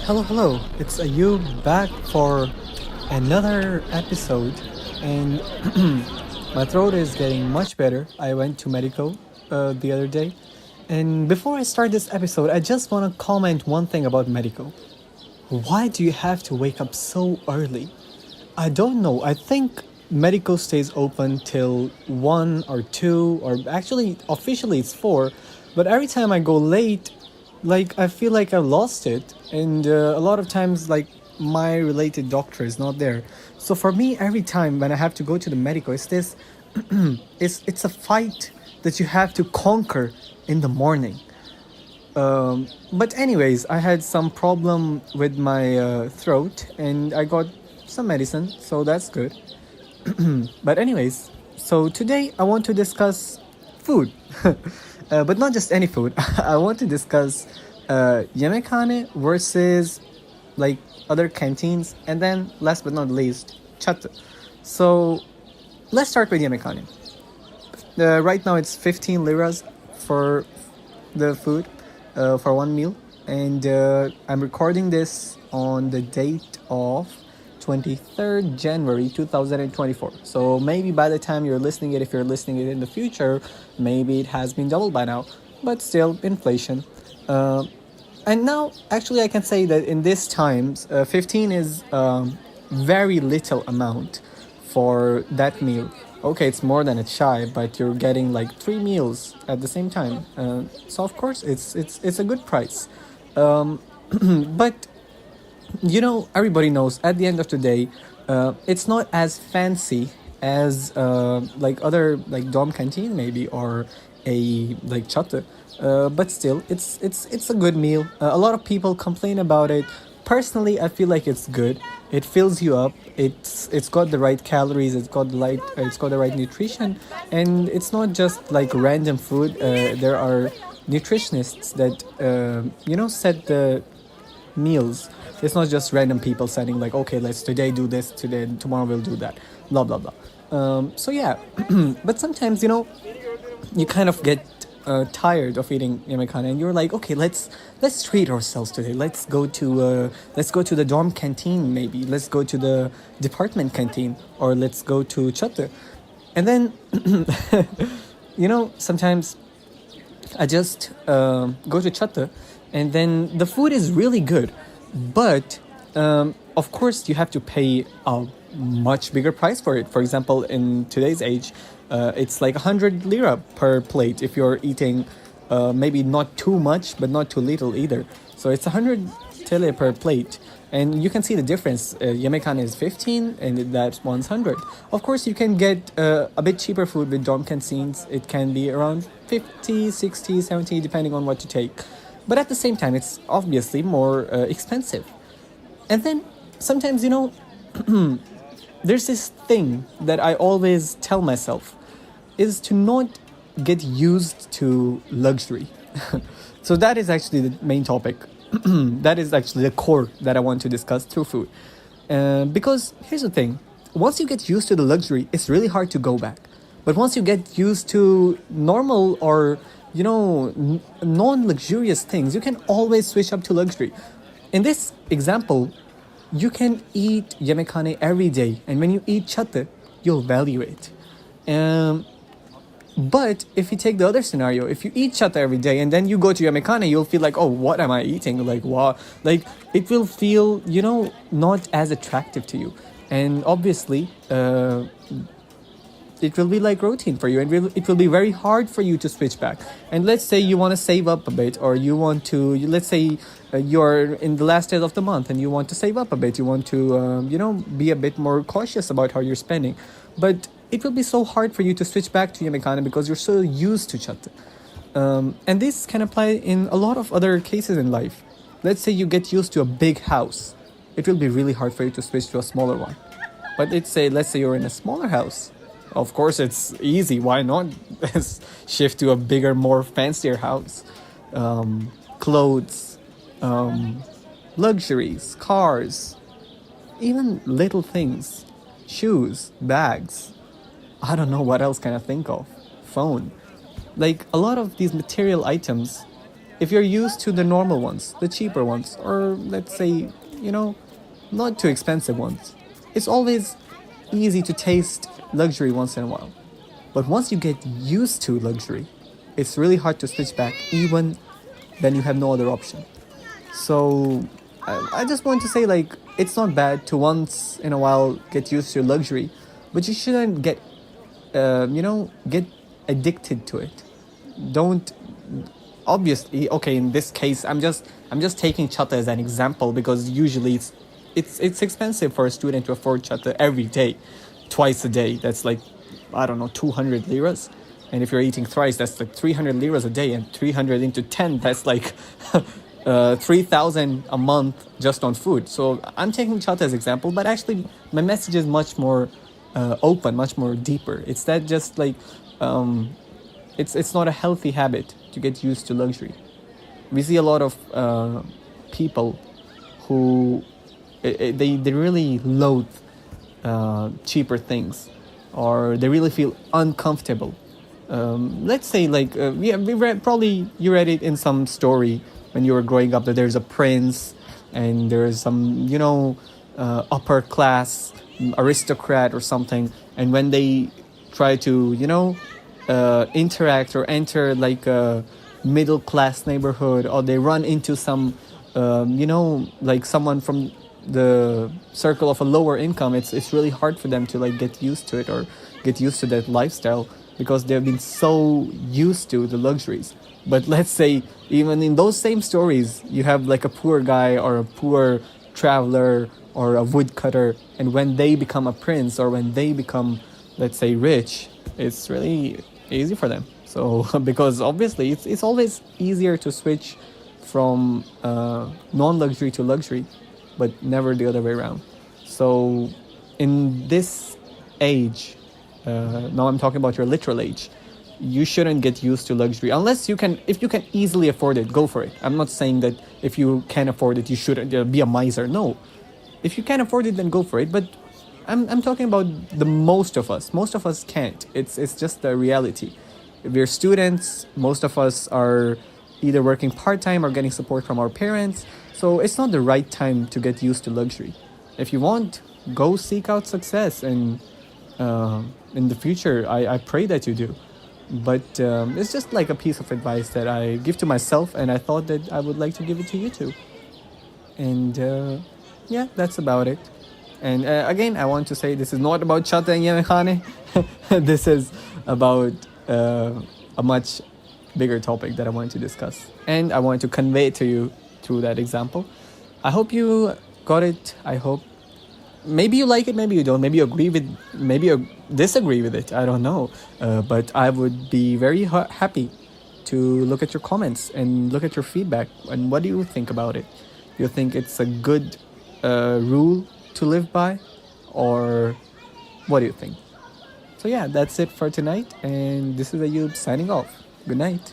Hello, hello. It's Ayub back for another episode, and my throat is getting much better. I went to medical the other day, and before I start this episode, I just want to comment one thing about medical. Why do you have to wake up so early? I don't know. I think medical stays open till 1 or 2, or actually, officially it's 4. But every time I go late, I feel like I lost it. And a lot of times, my related doctor is not there. So for me, every time when I have to go to the medical, it's this, it's a fight that you have to conquer in the morning. But anyways, I had some problem with my throat, and I got some medicine, so that's good. But anyways, so today I want to discuss food, but not just any food. I want to discuss Yemekhane versus like other canteens, and then last but not least, chat. So let's start with Yemekhane. Right now it's 15 liras for the food for one meal, and I'm recording this on the date of 23rd January 2024. So maybe by the time you're listening it, if you're listening it in the future, maybe it has been doubled by now, but still inflation. And now actually I can say that in these times 15 is very little amount for that meal. Okay, it's more than a chai, but you're getting like 3 meals at the same time. So of course it's a good price. But everybody knows at the end of the day, it's not as fancy as like other like dom canteen maybe, or a like chatte, but still it's a good meal. A lot of people complain about it. Personally, I feel like it's good. It fills you up. It's got the right calories. It's got the right nutrition, and it's not just like random food. There are nutritionists that set the meals. It's not just random people setting like, okay, let's today do this, today tomorrow we'll do that, blah blah blah. So yeah, but sometimes you kind of get tired of eating yemekhane, and you're like, okay, let's treat ourselves today. Let's go to the dorm canteen, maybe let's go to the department canteen, or let's go to chatte. And then sometimes I just go to chatte, and then the food is really good, but of course you have to pay a much bigger price for it. For example, in today's age, it's like 100 lira per plate if you're eating maybe not too much but not too little either. So it's 100 tele per plate, and you can see the difference. Yemekhane is 15 and that one's 100. Of course you can get a bit cheaper food with dorm canteens. It can be around 50, 60, 70 depending on what you take, but at the same time it's obviously more expensive. And then sometimes there's this thing that I always tell myself, is to not get used to luxury. So that is actually the main topic. That is actually the core that I want to discuss through food. Because here's the thing, once you get used to the luxury, it's really hard to go back. But once you get used to normal or non-luxurious things, you can always switch up to luxury. In this example, you can eat yemekhane every day, and when you eat chatte, you'll value it. But if you take the other scenario, if you eat chatte every day and then you go to yemekhane, you'll feel like, oh, what am I eating? Like, wow, like it will feel, not as attractive to you. And obviously, it will be like routine for you, and it will be very hard for you to switch back. And let's say you want to save up a bit, or you want to, let's say you're in the last days of the month and you want to save up a bit. You want to, be a bit more cautious about how you're spending. But it will be so hard for you to switch back to yemekhane because you're so used to chatte. And this can apply in a lot of other cases in life. Let's say you get used to a big house. It will be really hard for you to switch to a smaller one. But let's say you're in a smaller house. Of course, it's easy. Why not shift to a bigger, more fancier house? Clothes, luxuries, cars, even little things, shoes, bags. I don't know what else can I think of. Phone. Like a lot of these material items if you're used to the normal ones, the cheaper ones, or let's say, you know, not too expensive ones, it's always easy to taste luxury once in a while. But once you get used to luxury, it's really hard to switch back, even then you have no other option. So I just want to say, like, it's not bad to once in a while get used to luxury, but you shouldn't get addicted to it. Don't obviously, okay, in this case, I'm just taking chata as an example, because usually it's expensive for a student to afford chata every day, twice a day. That's like, I don't know, 200 liras. And if you're eating thrice, that's like 300 liras a day, and 300 into 10, that's like 3,000 a month just on food. So I'm taking chata as example, but actually my message is much more open, much more deeper. It's that just like it's not a healthy habit to get used to luxury. We see a lot of people who they really loathe cheaper things, or they really feel uncomfortable. Let's say, like, you read it in some story when you were growing up, that there's a prince and there's some, upper class aristocrat or something, and when they try to, interact or enter like a middle class neighborhood, or they run into some, like someone from the circle of a lower income, it's really hard for them to like get used to it, or get used to that lifestyle, because they've been so used to the luxuries. But let's say, even in those same stories, you have like a poor guy or a poor traveler or a woodcutter, and when they become a prince, or when they become, let's say, rich, it's really easy for them. So because obviously it's always easier to switch from non-luxury to luxury, but never the other way around. So in this age, now I'm talking about your literal age, you shouldn't get used to luxury unless if you can easily afford it, go for it. I'm not saying that if you can't afford it, you shouldn't be a miser. No, if you can't afford it, then go for it. But I'm talking about the most of us. Most of us can't. It's just the reality. If we're students, most of us are either working part-time or getting support from our parents. So it's not the right time to get used to luxury. If you want, go seek out success, and in the future, I pray that you do. But it's just like a piece of advice that I give to myself, and I thought that I would like to give it to you too. And yeah, that's about it. And again, I want to say, this is not about Chata and Yemekhane. This is about a much bigger topic that I want to discuss, and I want to convey it to you through that example. I hope you got it. I hope maybe you like it, maybe you don't, maybe you agree with, maybe you disagree with it, I don't know. But I would be very happy to look at your comments and look at your feedback. And what do you think about it? Do you think it's a good rule to live by, or what do you think? So yeah, that's it for tonight, and this is Ayub signing off. Good night.